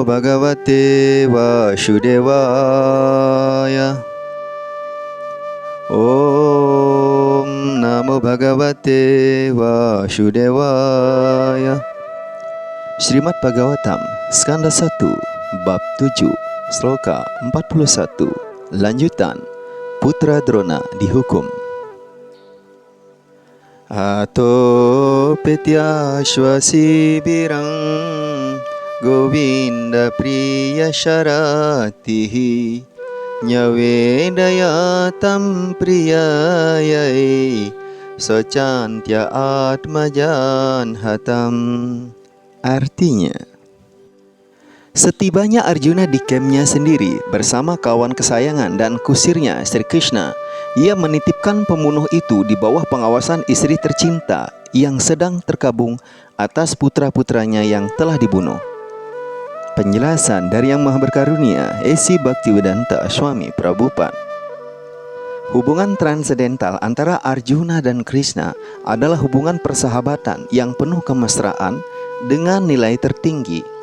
Bhagavate Vasudevaya. Om Namo Bhagavate Vasudevaya. Śrīmad Bhagavatam, Skanda 1, Bab 7, Sloka 41. Lanjutan, Putra Drona dihukum. Ato petyashvasi birang Govinda priya sharatihi Nyavedayatam priyayai Sacantya atmajan hatam. Artinya, setibanya Arjuna di campnya sendiri bersama kawan kesayangan dan kusirnya Sri Krishna, ia menitipkan pembunuh itu di bawah pengawasan istri tercinta yang sedang terkabung atas putra-putranya yang telah dibunuh. Penjelasan dari Yang Maha Berkarunia, A.C. Bhaktivedanta Swami Prabhupada. Hubungan transendental antara Arjuna dan Krishna adalah hubungan persahabatan yang penuh kemesraan dengan nilai tertinggi.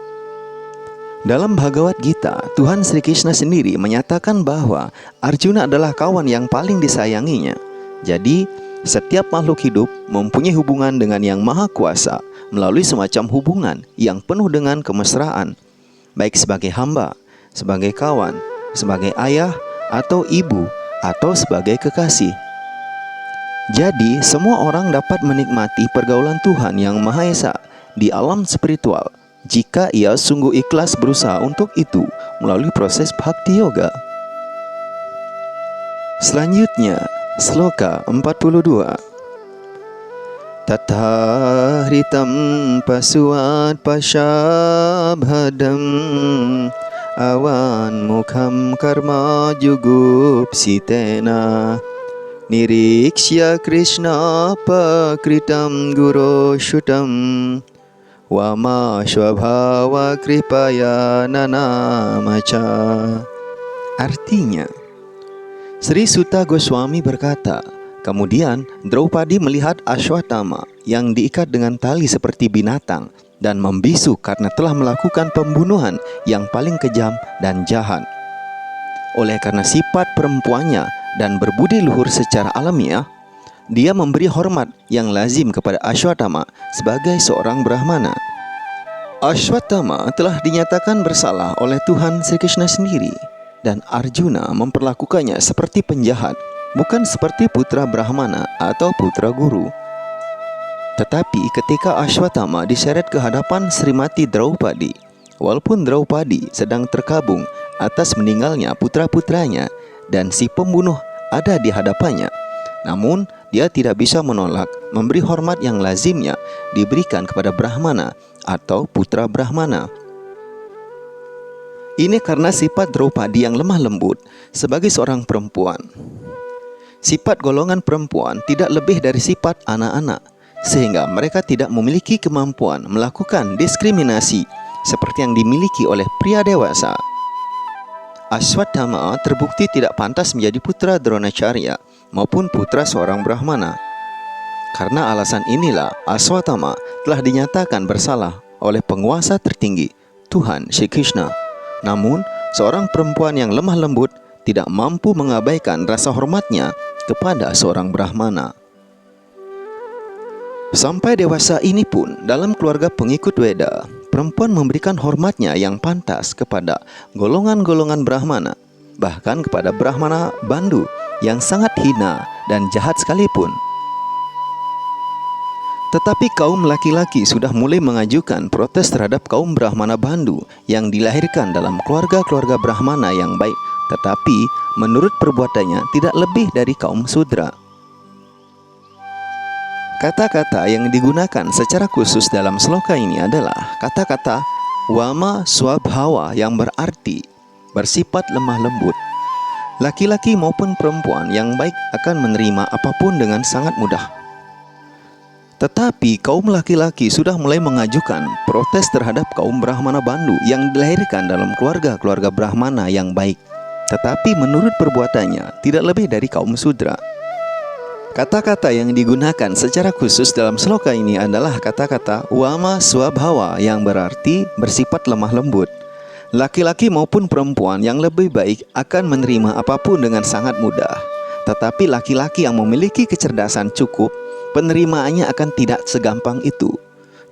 Dalam Bhagavad Gita, Tuhan Sri Krishna sendiri menyatakan bahwa Arjuna adalah kawan yang paling disayanginya. Jadi, setiap makhluk hidup mempunyai hubungan dengan Yang Maha Kuasa melalui semacam hubungan yang penuh dengan kemesraan, baik sebagai hamba, sebagai kawan, sebagai ayah atau ibu, atau sebagai kekasih. Jadi, semua orang dapat menikmati pergaulan Tuhan Yang Maha Esa di alam spiritual jika ia sungguh ikhlas berusaha untuk itu melalui proses bhakti yoga. Selanjutnya, Sloka 42. Tatha hritam pasuat pashabhadam avan mukham karma jugupsitena niriksya krishna pakritam guru shutam Wama swabhava kripaya nanamaca. Artinya, Sri Suta Goswami berkata, kemudian Draupadi melihat Ashwatthama yang diikat dengan tali seperti binatang dan membisu karena telah melakukan pembunuhan yang paling kejam dan jahat. Oleh karena sifat perempuannya dan berbudi luhur secara alamiah, dia memberi hormat yang lazim kepada Ashwatthama sebagai seorang Brahmana. Ashwatthama telah dinyatakan bersalah oleh Tuhan Sri Krishna sendiri, dan Arjuna memperlakukannya seperti penjahat, bukan seperti putra Brahmana atau putra guru. Tetapi ketika Ashwatthama diseret ke hadapan Srimati Draupadi, walaupun Draupadi sedang terkabung atas meninggalnya putra-putranya dan si pembunuh ada di hadapannya, namun dia tidak bisa menolak memberi hormat yang lazimnya diberikan kepada Brahmana atau putra Brahmana. Ini karena sifat Draupadi yang lemah lembut sebagai seorang perempuan. Sifat golongan perempuan tidak lebih dari sifat anak-anak, sehingga mereka tidak memiliki kemampuan melakukan diskriminasi seperti yang dimiliki oleh pria dewasa. Ashwatthama terbukti tidak pantas menjadi putra Dronacharya maupun putra seorang Brahmana. Karena alasan inilah Ashwatthama telah dinyatakan bersalah oleh penguasa tertinggi, Tuhan Sri Krishna. Namun, seorang perempuan yang lemah lembut tidak mampu mengabaikan rasa hormatnya kepada seorang Brahmana. Sampai dewasa ini pun, dalam keluarga pengikut Weda, perempuan memberikan hormatnya yang pantas kepada golongan-golongan Brahmana, bahkan kepada Brahmana Bandu yang sangat hina dan jahat sekalipun. Tetapi kaum laki-laki sudah mulai mengajukan protes terhadap kaum Brahmana Bandu yang dilahirkan dalam keluarga-keluarga Brahmana yang baik, tetapi menurut perbuatannya tidak lebih dari kaum Sudra. Kata-kata yang digunakan secara khusus dalam sloka ini adalah kata-kata Wama Swabhava yang berarti bersifat lemah lembut. Laki-laki maupun perempuan yang baik akan menerima apapun dengan sangat mudah. Tetapi kaum laki-laki sudah mulai mengajukan protes terhadap kaum Brahmana Bandu yang dilahirkan dalam keluarga-keluarga Brahmana yang baik, tetapi menurut perbuatannya tidak lebih dari kaum Sudra. Kata-kata yang digunakan secara khusus dalam sloka ini adalah kata-kata Wama Swabhava yang berarti bersifat lemah lembut. Laki-laki maupun perempuan yang lebih baik akan menerima apapun dengan sangat mudah. Tetapi laki-laki yang memiliki kecerdasan cukup, penerimaannya akan tidak segampang itu.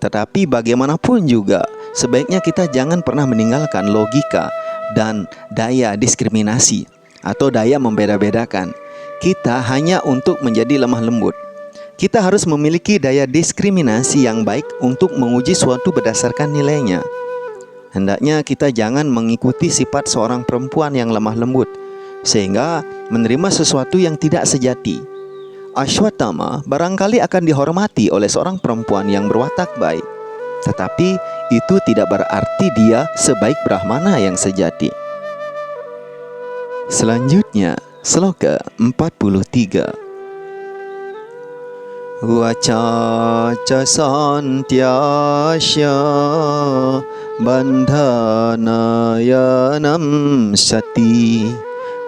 Tetapi bagaimanapun juga, sebaiknya kita jangan pernah meninggalkan logika dan daya diskriminasi atau daya membeda-bedakan. Kita hanya untuk menjadi lemah lembut. Kita harus memiliki daya diskriminasi yang baik untuk menguji suatu berdasarkan nilainya. Hendaknya kita jangan mengikuti sifat seorang perempuan yang lemah lembut, sehingga menerima sesuatu yang tidak sejati. Ashwatthama barangkali akan dihormati oleh seorang perempuan yang berwatak baik, tetapi itu tidak berarti dia sebaik Brahmana yang sejati. Selanjutnya, sloka 43. Vacaca santyasya bandhanayanam sati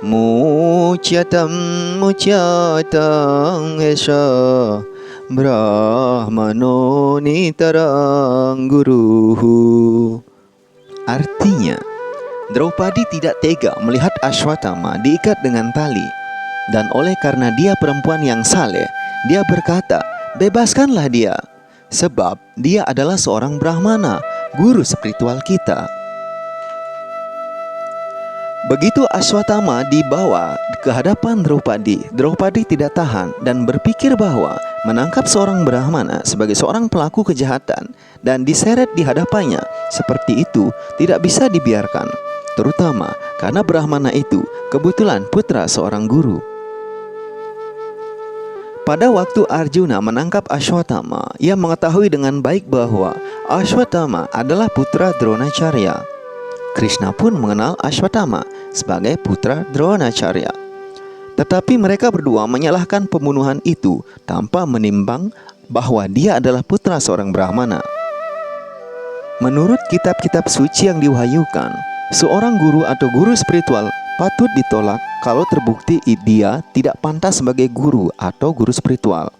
mucyatam esha brahmano nitarang guruhu. Artinya, Draupadi tidak tega melihat Ashwatthama diikat dengan tali, dan oleh karena dia perempuan yang saleh, dia berkata, "Bebaskanlah dia, sebab dia adalah seorang Brahmana, guru spiritual kita." Begitu Ashwatthama dibawa ke hadapan Draupadi, Draupadi tidak tahan dan berpikir bahwa menangkap seorang Brahmana sebagai seorang pelaku kejahatan dan diseret di hadapannya seperti itu tidak bisa dibiarkan, terutama karena Brahmana itu kebetulan putra seorang guru. Pada waktu Arjuna menangkap Ashwatthama, ia mengetahui dengan baik bahwa Ashwatthama adalah putra Dronacharya. Krishna pun mengenal Ashwatthama sebagai putra Dronacharya. Tetapi mereka berdua menyalahkan pembunuhan itu tanpa menimbang bahwa dia adalah putra seorang Brahmana. Menurut kitab-kitab suci yang diwahyukan, seorang guru atau guru spiritual patut ditolak kalau terbukti dia tidak pantas sebagai guru atau guru spiritual.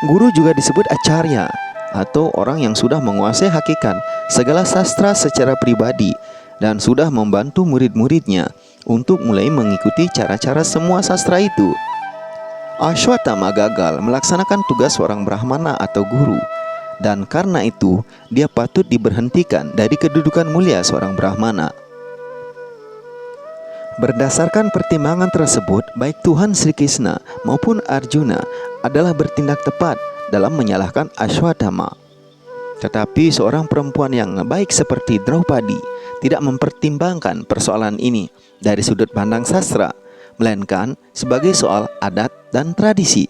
Guru juga disebut acarya atau orang yang sudah menguasai hakikat segala sastra secara pribadi dan sudah membantu murid-muridnya untuk mulai mengikuti cara-cara semua sastra itu. Ashwatthama gagal melaksanakan tugas seorang Brahmana atau guru, dan karena itu dia patut diberhentikan dari kedudukan mulia seorang Brahmana. Berdasarkan pertimbangan tersebut, baik Tuhan Sri Krishna maupun Arjuna adalah bertindak tepat dalam menyalahkan Ashwatthama. Tetapi seorang perempuan yang baik seperti Draupadi tidak mempertimbangkan persoalan ini dari sudut pandang sastra, melainkan sebagai soal adat dan tradisi.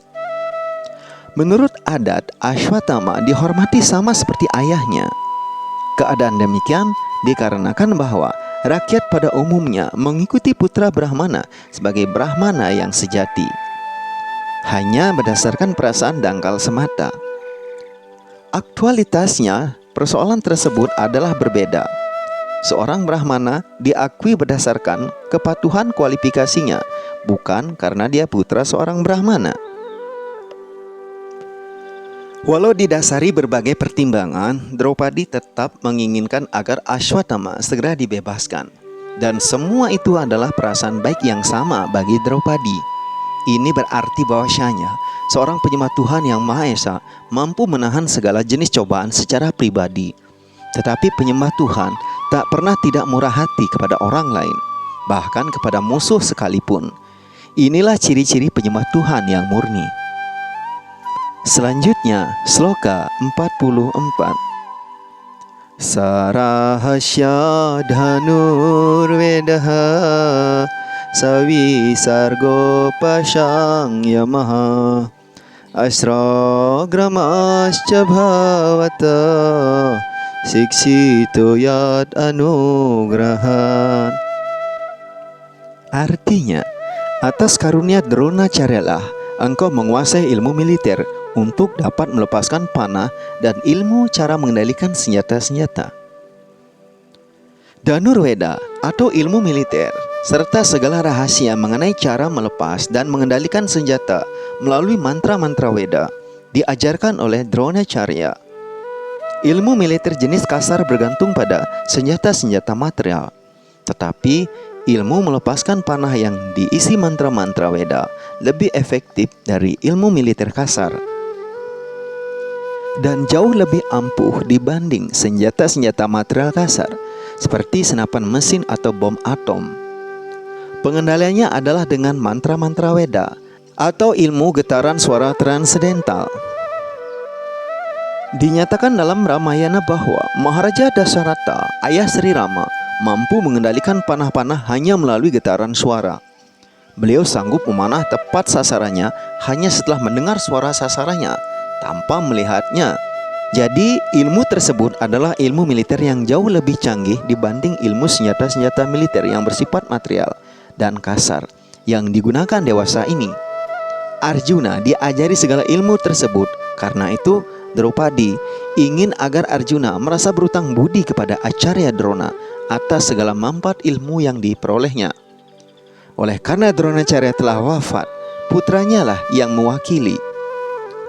Menurut adat, Ashwatthama dihormati sama seperti ayahnya. Keadaan demikian dikarenakan bahwa rakyat pada umumnya mengikuti putra Brahmana sebagai Brahmana yang sejati, hanya berdasarkan perasaan dangkal semata. Aktualitasnya, persoalan tersebut adalah berbeda. Seorang Brahmana diakui berdasarkan kepatuhan kualifikasinya, bukan karena dia putra seorang Brahmana. Walau didasari berbagai pertimbangan, Draupadi tetap menginginkan agar Ashwatthama segera dibebaskan. Dan semua itu adalah perasaan baik yang sama bagi Draupadi. Ini berarti bahwasanya seorang penyembah Tuhan yang Maha Esa mampu menahan segala jenis cobaan secara pribadi. Tetapi penyembah Tuhan tak pernah tidak murah hati kepada orang lain, bahkan kepada musuh sekalipun. Inilah ciri-ciri penyembah Tuhan yang murni. Selanjutnya, sloka 44. Sarahasya dhanurvedaha savisargo pasang yamaha asragramascha bhavata siksito yad anugrahan. Artinya, atas karunia Dronacharya lah engkau menguasai ilmu militer untuk dapat melepaskan panah dan ilmu cara mengendalikan senjata-senjata. Dhanurveda atau ilmu militer serta segala rahasia mengenai cara melepas dan mengendalikan senjata melalui mantra-mantra Weda diajarkan oleh Dronacharya. Ilmu militer jenis kasar bergantung pada senjata-senjata material. Tetapi ilmu melepaskan panah yang diisi mantra-mantra Weda lebih efektif dari ilmu militer kasar dan jauh lebih ampuh dibanding senjata-senjata material kasar seperti senapan mesin atau bom atom. Pengendaliannya adalah dengan mantra-mantra Weda atau ilmu getaran suara transendental. Dinyatakan dalam Ramayana bahwa Maharaja Dasarata, ayah Sri Rama, mampu mengendalikan panah-panah hanya melalui getaran suara. Beliau sanggup memanah tepat sasarannya hanya setelah mendengar suara sasarannya tanpa melihatnya. Jadi ilmu tersebut adalah ilmu militer yang jauh lebih canggih dibanding ilmu senjata-senjata militer yang bersifat material dan kasar yang digunakan dewasa ini. Arjuna diajari segala ilmu tersebut. Karena itu Draupadi ingin agar Arjuna merasa berutang budi kepada Acarya Drona atas segala manfaat ilmu yang diperolehnya. Oleh karena Dronacharya telah wafat, putranya lah yang mewakili.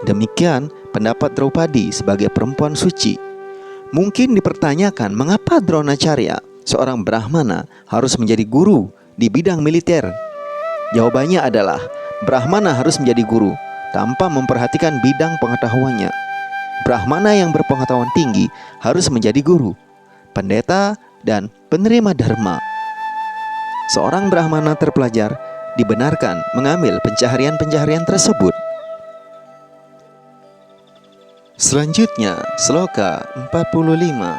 Demikian pendapat Draupadi sebagai perempuan suci. Mungkin dipertanyakan mengapa Dronacharya, seorang Brahmana, harus menjadi guru di bidang militer. Jawabannya adalah Brahmana harus menjadi guru tanpa memperhatikan bidang pengetahuannya. Brahmana yang berpengetahuan tinggi harus menjadi guru, pendeta, dan penerima dharma. Seorang Brahmana terpelajar dibenarkan mengambil pencaharian-pencaharian tersebut. Selanjutnya, sloka 45.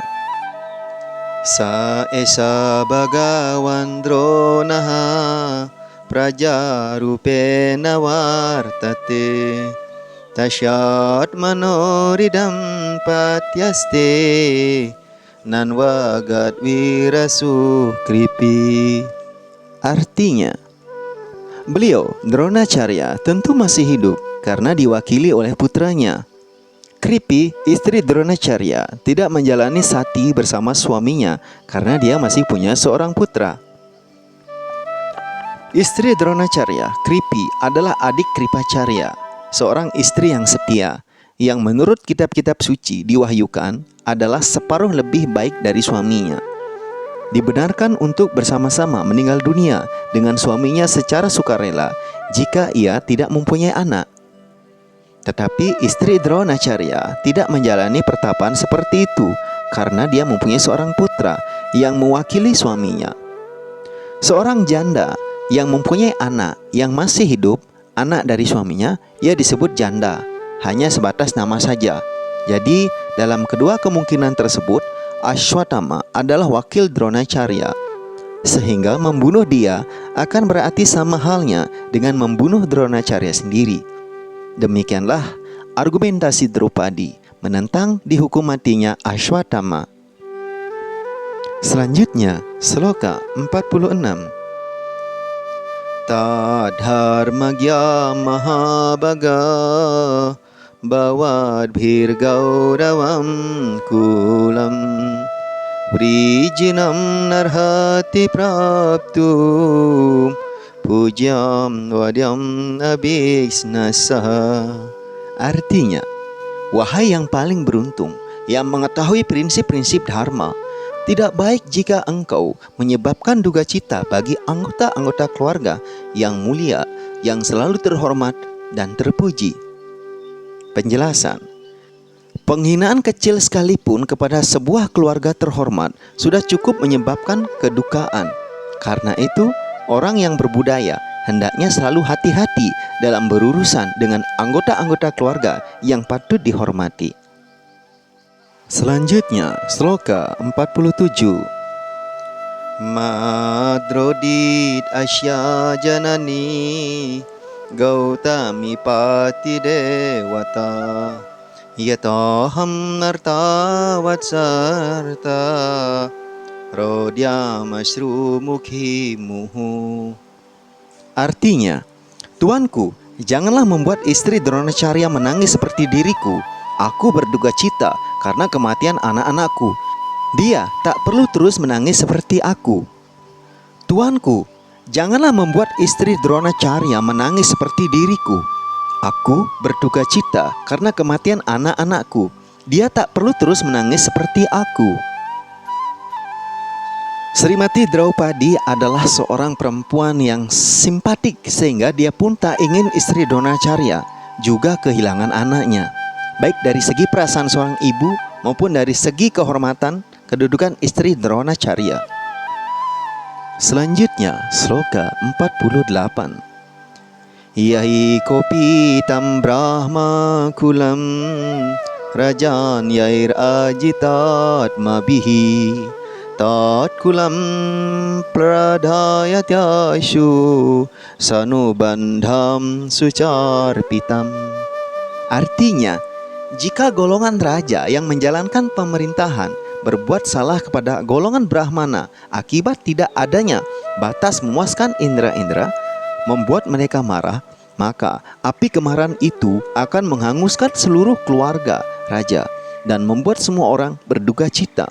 Sa esa bhagawan dronaha prajarupena vartate tasyat manoridam patyaste nanwagat virasu kripi. Artinya, beliau Dronacharya tentu masih hidup karena diwakili oleh putranya. Kripi, istri Dronacharya, tidak menjalani sati bersama suaminya karena dia masih punya seorang putra. Istri Dronacharya, Kripi, adalah adik Kripacharya, seorang istri yang setia, yang menurut kitab-kitab suci diwahyukan adalah separuh lebih baik dari suaminya. Dibenarkan untuk bersama-sama meninggal dunia dengan suaminya secara sukarela jika ia tidak mempunyai anak. Tetapi istri Dronacharya tidak menjalani pertapaan seperti itu karena dia mempunyai seorang putra yang mewakili suaminya. Seorang janda yang mempunyai anak yang masih hidup, anak dari suaminya, ia disebut janda, hanya sebatas nama saja. Jadi dalam kedua kemungkinan tersebut, Ashwatthama adalah wakil Dronacharya, sehingga membunuh dia akan berarti sama halnya dengan membunuh Dronacharya sendiri. Demikianlah argumentasi Draupadi menentang dihukum matinya Ashwatthama. Selanjutnya, sloka 46. Tadharmagya mahabaga bawad gauravam kulam vrijinam narhati praptu pujam wadyam abhisnasaha. Artinya, wahai yang paling beruntung yang mengetahui prinsip-prinsip dharma, tidak baik jika engkau menyebabkan duka cita bagi anggota-anggota keluarga yang mulia, yang selalu terhormat dan terpuji. Penjelasan: penghinaan kecil sekalipun kepada sebuah keluarga terhormat sudah cukup menyebabkan kedukaan. Karena itu, orang yang berbudaya hendaknya selalu hati-hati dalam berurusan dengan anggota-anggota keluarga yang patut dihormati. Selanjutnya, sloka 47. Madrodit asya janani Gautami pati dewata yataham narta vatsarta rodyamasru mukhi muhu. Artinya, Tuanku, janganlah membuat istri Dronacharya menangis seperti diriku. Aku berduka cita karena kematian anak-anakku. Dia tak perlu terus menangis seperti aku. Tuanku, janganlah membuat istri Dronacharya menangis seperti diriku. Aku berduka cita karena kematian anak-anakku. Dia tak perlu terus menangis seperti aku. Srimati Draupadi adalah seorang perempuan yang simpatik sehingga dia pun tak ingin istri Dronacharya juga kehilangan anaknya. Baik dari segi perasaan seorang ibu maupun dari segi kehormatan kedudukan istri Dronacharya. Selanjutnya, sloka 48. Yai kopi tam brahma kulam rajan yair ajitat mabihi tat kulam pradhayatyashu sanubandham sucarpitam. Artinya, jika golongan raja yang menjalankan pemerintahan berbuat salah kepada golongan Brahmana akibat tidak adanya batas memuaskan indera-indera, membuat mereka marah, maka api kemarahan itu akan menghanguskan seluruh keluarga raja dan membuat semua orang berduka cita.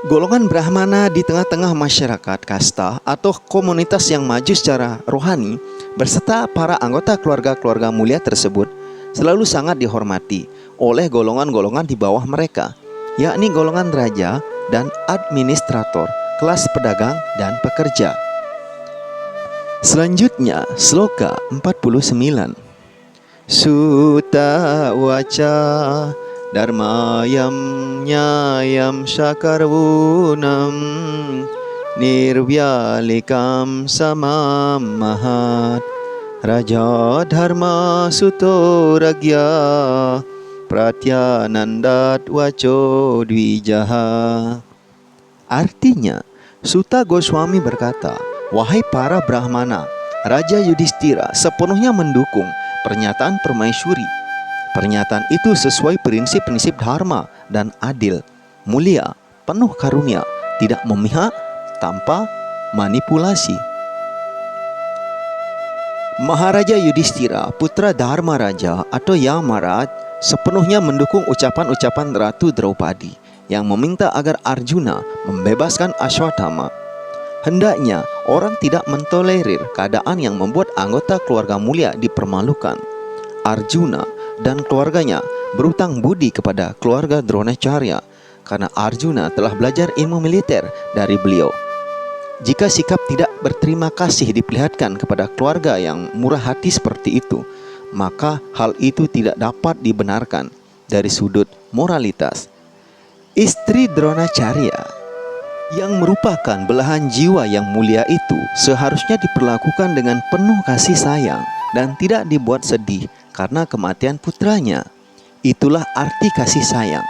Golongan Brahmana di tengah-tengah masyarakat kasta atau komunitas yang maju secara rohani berserta para anggota keluarga-keluarga mulia tersebut selalu sangat dihormati oleh golongan-golongan di bawah mereka, yakni golongan raja dan administrator, kelas pedagang dan pekerja. Selanjutnya, sloka 49. Sutta waca dharmayam nyayam sakarvunam nirvyalikam samam mahat raja dharma suto ragya pratyanandat waco dwijaha. Artinya, Sutta Goswami berkata, wahai para Brahmana, Raja Yudhistira sepenuhnya mendukung pernyataan permaisuri. Pernyataan itu sesuai prinsip-prinsip dharma dan adil, mulia, penuh karunia, tidak memihak, tanpa manipulasi. Maharaja Yudhistira, putra Dharma Raja atau Yamaraj, sepenuhnya mendukung ucapan-ucapan Ratu Draupadi yang meminta agar Arjuna membebaskan Ashwatthama. Hendaknya orang tidak mentolerir keadaan yang membuat anggota keluarga mulia dipermalukan. Arjuna dan keluarganya berutang budi kepada keluarga Dronacharya karena Arjuna telah belajar ilmu militer dari beliau. Jika sikap tidak berterima kasih diperlihatkan kepada keluarga yang murah hati seperti itu, maka hal itu tidak dapat dibenarkan dari sudut moralitas. Istri Dronacharya yang merupakan belahan jiwa yang mulia itu seharusnya diperlakukan dengan penuh kasih sayang dan tidak dibuat sedih karena kematian putranya. Itulah arti kasih sayang.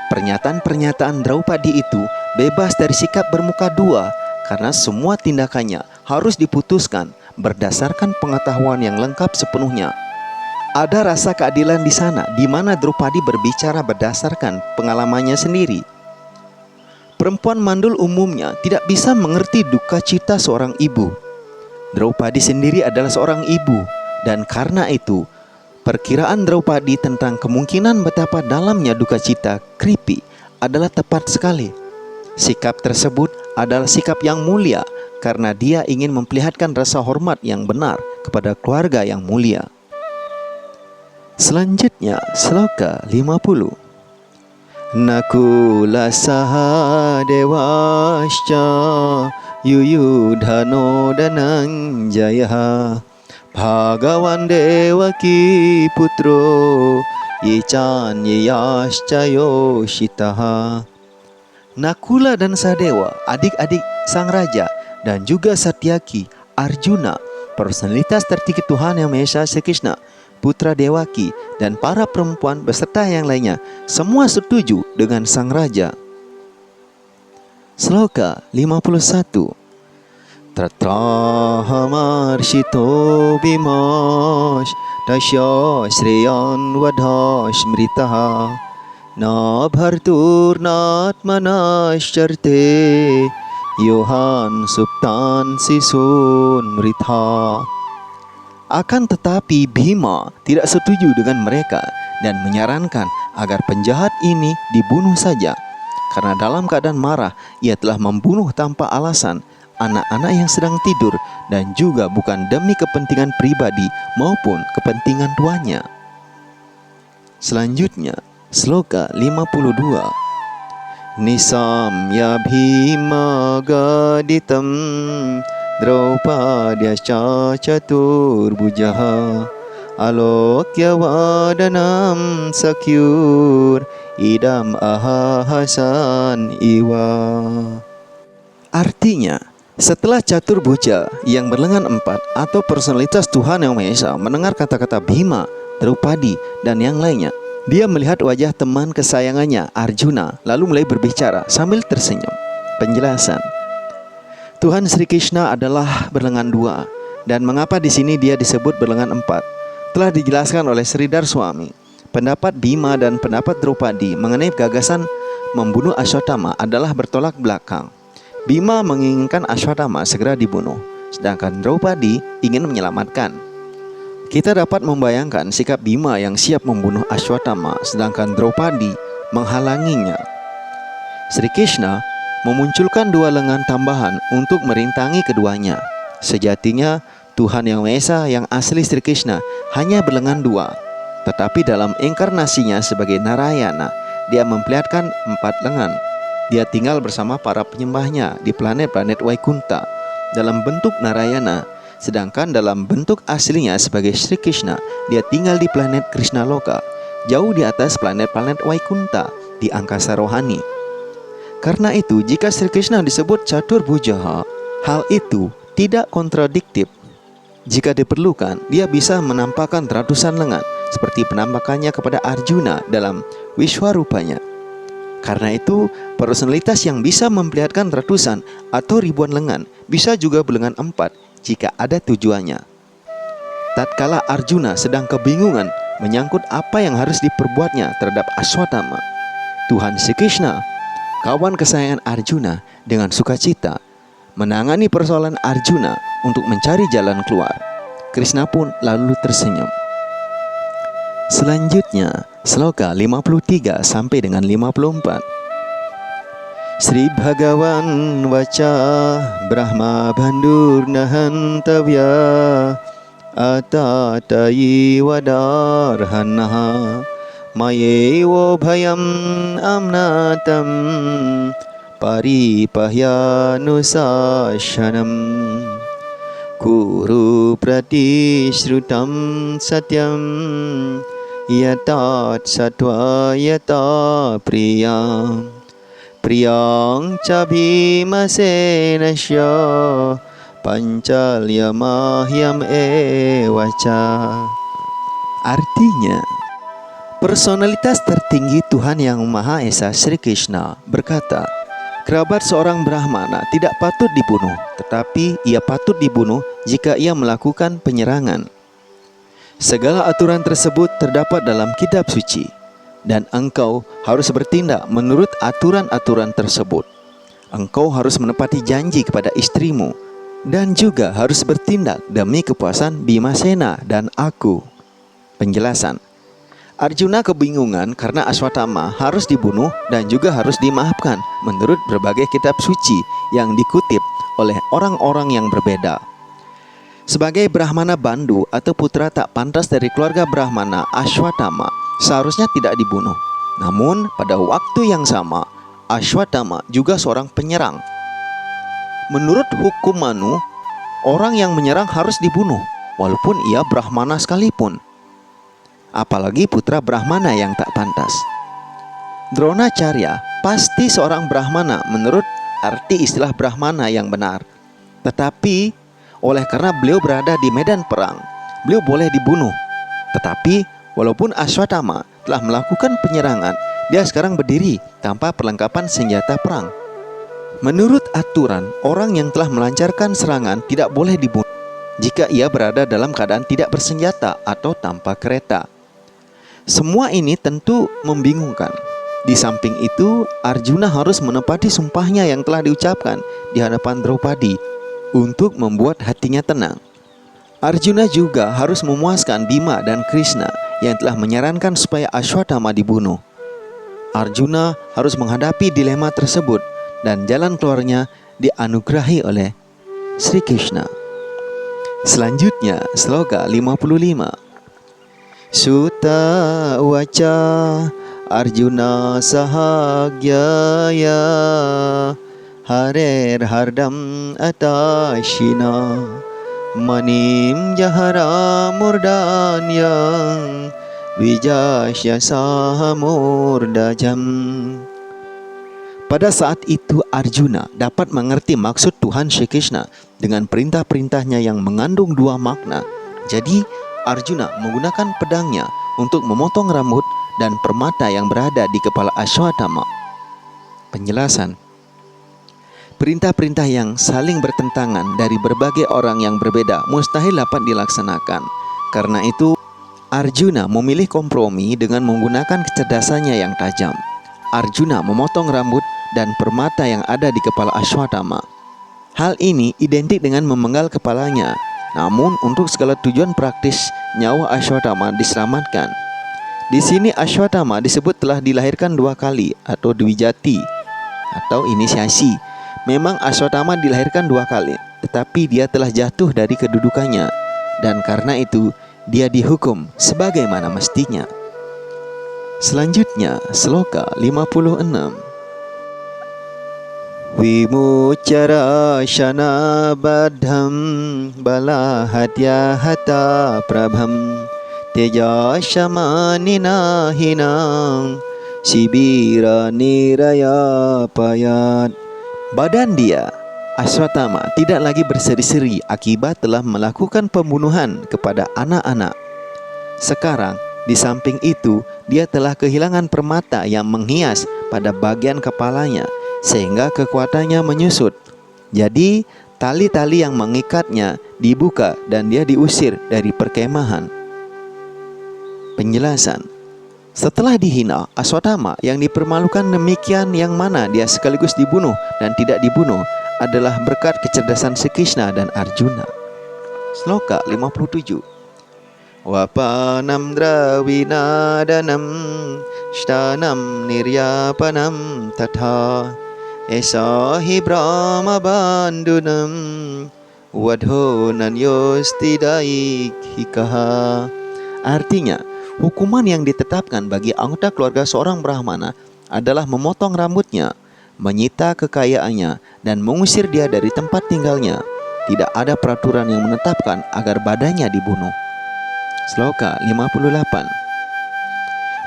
Pernyataan-pernyataan Draupadi itu bebas dari sikap bermuka dua karena semua tindakannya harus diputuskan berdasarkan pengetahuan yang lengkap sepenuhnya. Ada rasa keadilan di sana di mana Draupadi berbicara berdasarkan pengalamannya sendiri. Perempuan mandul umumnya tidak bisa mengerti duka cita seorang ibu. Draupadi sendiri adalah seorang ibu, dan karena itu, perkiraan Draupadi tentang kemungkinan betapa dalamnya duka cita Kripi adalah tepat sekali. Sikap tersebut adalah sikap yang mulia karena dia ingin memperlihatkan rasa hormat yang benar kepada keluarga yang mulia. Selanjutnya, sloka 50. Nakula saha dewascha yuyudhano dananjaya bhagavan devaki putro yechan yeyascha yoshitaha. Nakula dan Sadewa, adik-adik sang raja, dan juga Satyaki, Arjuna, personalitas tertinggi Tuhan Yang Maha Esa Sri Krishna, putra Dewaki, dan para perempuan beserta yang lainnya, semua setuju dengan sang raja. Sloka 51. Tatrahamarshito bimash tasya shreyan vadhasmritaha na bharturnatmanasyarte yohan suptan sisun mritha. Akan tetapi Bhima tidak setuju dengan mereka dan menyarankan agar penjahat ini dibunuh saja, karena dalam keadaan marah ia telah membunuh tanpa alasan anak-anak yang sedang tidur dan juga bukan demi kepentingan pribadi maupun kepentingan tuannya. Selanjutnya, sloka 52. Nisamya bhima gaditam Draupadyascha chaturbujaha Alokya vadanam sakyur idam ahahasan iwa. Artinya, setelah Caturbuja yang berlengan 4 atau personalitas Tuhan Yang Maha Esa mendengar kata-kata Bhima, Draupadi, dan yang lainnya, dia melihat wajah teman kesayangannya Arjuna lalu mulai berbicara sambil tersenyum. Penjelasan: Tuhan Sri Krishna adalah berlengan 2, dan mengapa di sini dia disebut berlengan 4 telah dijelaskan oleh Sridhar Swami. Pendapat Bhima dan pendapat Draupadi mengenai gagasan membunuh Ashwatthama adalah bertolak belakang. Bhima menginginkan Ashwatthama segera dibunuh, sedangkan Draupadi ingin menyelamatkan. Kita dapat membayangkan sikap Bhima yang siap membunuh Ashwatthama, sedangkan Draupadi menghalanginya. Sri Krishna memunculkan 2 lengan tambahan untuk merintangi keduanya. Sejatinya Tuhan Yang Maha Esa yang asli Sri Krishna hanya berlengan 2, tetapi dalam inkarnasinya sebagai Narayana, dia memperlihatkan 4 lengan. Dia tinggal bersama para penyembahnya di planet-planet Vaikunta dalam bentuk Narayana, sedangkan dalam bentuk aslinya sebagai Sri Krishna, dia tinggal di planet Krishnaloka, jauh di atas planet-planet Vaikunta di angkasa rohani. Karena itu, jika Sri Krishna disebut Caturbujaha, hal itu tidak kontradiktif. Jika diperlukan, dia bisa menampakkan ratusan lengan seperti penampakannya kepada Arjuna dalam Wiswarupanya. Karena itu, personalitas yang bisa memperlihatkan ratusan atau ribuan lengan bisa juga berlengan 4 jika ada tujuannya. Tatkala Arjuna sedang kebingungan menyangkut apa yang harus diperbuatnya terhadap Ashwatthama, Tuhan Sri Krishna, kawan kesayangan Arjuna, dengan sukacita menangani persoalan Arjuna untuk mencari jalan keluar. Krishna pun lalu tersenyum. Selanjutnya, sloka 53 sampai dengan 54. Sri Bhagavan Vacha Brahma Bandur Nahantavya Atatayi Vadarhanaha Mayevo Bhayam Amnatam Paripahyanusashanam Kuru Pratishrutam Satyam Yatat Satva Yata Priyam Priyang Cabhimasenasya Pancalyamahyam ewaca. Artinya, personalitas tertinggi Tuhan Yang Maha Esa Sri Krishna berkata, kerabat seorang Brahmana tidak patut dibunuh, tetapi ia patut dibunuh jika ia melakukan penyerangan. Segala aturan tersebut terdapat dalam kitab suci, dan engkau harus bertindak menurut aturan-aturan tersebut. Engkau harus menepati janji kepada istrimu, dan juga harus bertindak demi kepuasan Bhimasena dan aku. Penjelasan: Arjuna kebingungan karena Ashwatthama harus dibunuh dan juga harus dimaafkan menurut berbagai kitab suci yang dikutip oleh orang-orang yang berbeda. Sebagai Brahmana Bandu atau putra tak pantas dari keluarga Brahmana, Ashwatthama seharusnya tidak dibunuh. Namun pada waktu yang sama, Ashwatthama juga seorang penyerang. Menurut hukum Manu, orang yang menyerang harus dibunuh walaupun ia Brahmana sekalipun, apalagi putra Brahmana yang tak pantas. Dronacharya pasti seorang Brahmana menurut arti istilah Brahmana yang benar. Tetapi oleh karena beliau berada di medan perang, beliau boleh dibunuh. Tetapi walaupun Ashwatthama telah melakukan penyerangan, dia sekarang berdiri tanpa perlengkapan senjata perang. Menurut aturan, orang yang telah melancarkan serangan tidak boleh dibunuh jika ia berada dalam keadaan tidak bersenjata atau tanpa kereta. Semua ini tentu membingungkan. Di samping itu, Arjuna harus menepati sumpahnya yang telah diucapkan di hadapan Draupadi untuk membuat hatinya tenang. Arjuna juga harus memuaskan Bhima dan Krishna yang telah menyarankan supaya Ashwatthama dibunuh. Arjuna harus menghadapi dilema tersebut dan jalan keluarnya dianugerahi oleh Sri Krishna. Selanjutnya, sloka 55. Sutta waca Arjuna sahagyaya harer hardam atashina manim jahara murdanyang wijasya sahamurdajam. Pada saat itu Arjuna dapat mengerti maksud Tuhan Shri Krishna dengan perintah-perintahnya yang mengandung dua makna. Jadi Arjuna menggunakan pedangnya untuk memotong rambut dan permata yang berada di kepala Ashwatthama. Penjelasan: perintah-perintah yang saling bertentangan dari berbagai orang yang berbeda mustahil dapat dilaksanakan. Karena itu Arjuna memilih kompromi dengan menggunakan kecerdasannya yang tajam. Arjuna memotong rambut dan permata yang ada di kepala Ashwatthama. Hal ini identik dengan memenggal kepalanya. Namun untuk segala tujuan praktis, nyawa Ashwatthama diselamatkan. Di sini Ashwatthama disebut telah dilahirkan dua kali atau Dwijati atau inisiasi. Memang Ashwatthama dilahirkan dua kali, tetapi dia telah jatuh dari kedudukannya, dan karena itu dia dihukum sebagaimana mestinya. Selanjutnya, sloka 56. Vimucara shana badham balahadya hata prabham teja shamanina hinang sibira niraya payat. Badan dia, Ashwatthama, tidak lagi berseri-seri akibat telah melakukan pembunuhan kepada anak-anak. Sekarang, di samping itu, dia telah kehilangan permata yang menghias pada bagian kepalanya, sehingga kekuatannya menyusut. Jadi, tali-tali yang mengikatnya dibuka dan dia diusir dari perkemahan. Penjelasan: setelah dihina, Ashwatthama yang dipermalukan demikian yang mana dia sekaligus dibunuh dan tidak dibunuh adalah berkat kecerdasan Sri Krishna dan Arjuna. Sloka 57. Wapanam drawinadanam shtanam niryapanam tatha esahi brahma bandunam wadho nanyostidaikikaha. Artinya, hukuman yang ditetapkan bagi anggota keluarga seorang Brahmana adalah memotong rambutnya, menyita kekayaannya, dan mengusir dia dari tempat tinggalnya. Tidak ada peraturan yang menetapkan agar badannya dibunuh. Sloka 58.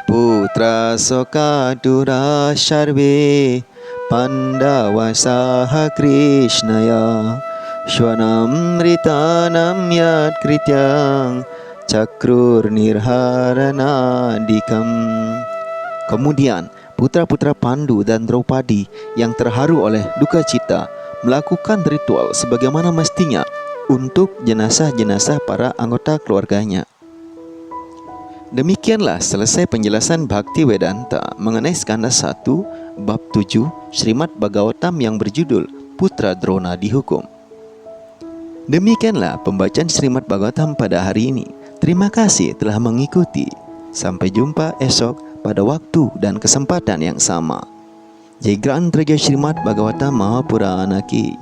Putra soka dura sharve Pandawa saha Krishnaya Shwanamritanam yat krityang Cakrur nirharanadikam. Kemudian putra-putra Pandu dan Draupadi yang terharu oleh duka cita melakukan ritual sebagaimana mestinya untuk jenazah-jenazah para anggota keluarganya. Demikianlah selesai penjelasan Bhakti Vedanta mengenai skanda 1 bab 7 Srimad Bhagavatam yang berjudul Putra Drona dihukum. Demikianlah pembacaan Srimad Bhagavatam pada hari ini. Terima kasih telah mengikuti. Sampai jumpa esok pada waktu dan kesempatan yang sama. Jai Gran Traja Srimad Bhagavatam Mahapurana Ki